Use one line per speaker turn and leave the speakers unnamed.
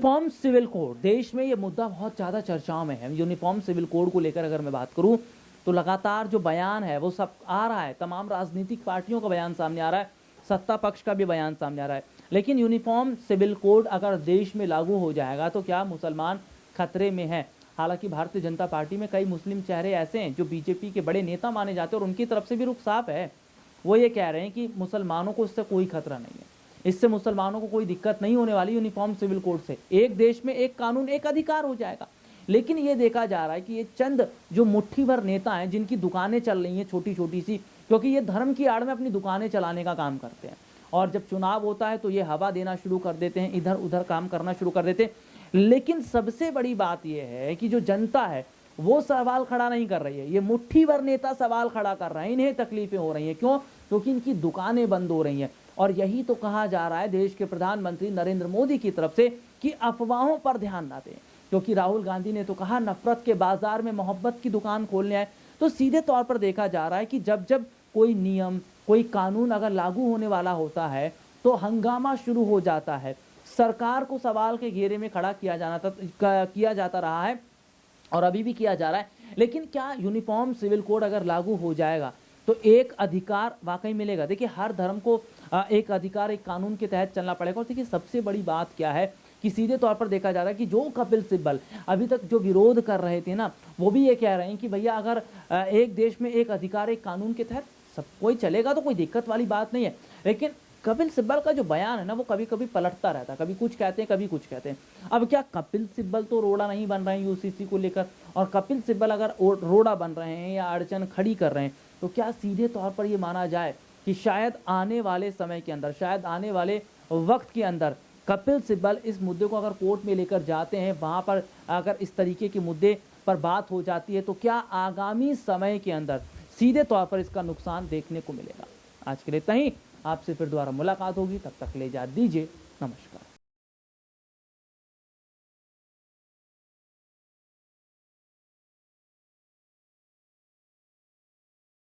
Uniform civil code, देश में ये मुद्दा बहुत ज़्यादा चर्चाओं में है। यूनिफॉर्म सिविल कोड को लेकर अगर मैं बात करूं तो लगातार जो बयान है वो सब आ रहा है, तमाम राजनीतिक पार्टियों का बयान सामने आ रहा है, सत्ता पक्ष का भी बयान सामने आ रहा है। लेकिन यूनिफॉर्म सिविल कोड अगर देश में लागू हो जाएगा तो क्या मुसलमान खतरे में है? हालांकि भारतीय जनता पार्टी में कई मुस्लिम चेहरे ऐसे हैं जो बीजेपी के बड़े नेता माने जाते हैं और उनकी तरफ से भी रुख साफ है। वो ये कह रहे हैं कि मुसलमानों को इससे कोई खतरा नहीं है, इससे मुसलमानों को कोई दिक्कत नहीं होने वाली यूनिफॉर्म सिविल कोड से। एक देश में एक कानून एक अधिकार हो जाएगा। लेकिन ये देखा जा रहा है कि ये चंद जो मुट्ठी भर नेता हैं जिनकी दुकानें चल रही हैं छोटी छोटी सी, क्योंकि ये धर्म की आड़ में अपनी दुकानें चलाने का काम करते हैं, और जब चुनाव होता है तो ये हवा देना शुरू कर देते हैं, इधर उधर काम करना शुरू कर देते हैं। लेकिन सबसे बड़ी बात यह है कि जो जनता है वो सवाल खड़ा नहीं कर रही है, ये मुट्ठी भर नेता सवाल खड़ा कर रहे हैं। इन्हें तकलीफें हो रही हैं, क्यों? क्योंकि इनकी दुकानें बंद हो रही हैं। और यही तो कहा जा रहा है देश के प्रधानमंत्री नरेंद्र मोदी की तरफ से कि अफवाहों पर ध्यान ना दें, क्योंकि राहुल गांधी ने तो कहा नफरत के बाजार में मोहब्बत की दुकान खोलने आए। तो सीधे तौर पर देखा जा रहा है कि जब जब कोई नियम कोई कानून अगर लागू होने वाला होता है तो हंगामा शुरू हो जाता है, सरकार को सवाल के घेरे में खड़ा किया जाता रहा है और अभी भी किया जा रहा है। लेकिन क्या यूनिफॉर्म सिविल कोड अगर लागू हो जाएगा तो एक अधिकार वाकई मिलेगा? देखिए, हर धर्म को एक अधिकार एक कानून के तहत चलना पड़ेगा। और देखिए, सबसे बड़ी बात क्या है कि सीधे तौर पर देखा जा रहा है कि जो कपिल सिब्बल अभी तक जो विरोध कर रहे थे ना, वो भी ये कह रहे हैं कि भैया अगर एक देश में एक अधिकार एक कानून के तहत सब कोई चलेगा तो कोई दिक्कत वाली बात नहीं है। लेकिन कपिल सिब्बल का जो बयान है ना, वो कभी कभी पलटता रहता है, कभी कुछ कहते हैं कभी कुछ कहते हैं। अब क्या कपिल सिब्बल तो रोड़ा नहीं बन रहे हैं यूसीसी को लेकर, और कपिल सिब्बल अगर रोड़ा बन रहे हैं या अड़चन खड़ी कर रहे हैं तो क्या सीधे तौर पर ये माना जाए कि शायद आने वाले समय के अंदर, शायद आने वाले वक्त के अंदर कपिल सिब्बल इस मुद्दे को अगर कोर्ट में लेकर जाते हैं, वहां पर अगर इस तरीके के मुद्दे पर बात हो जाती है तो क्या आगामी समय के अंदर सीधे तौर पर इसका नुकसान देखने को मिलेगा? आज के लिए इतना ही, आपसे फिर दोबारा मुलाकात होगी, तब तक ले जा दीजिए, नमस्कार।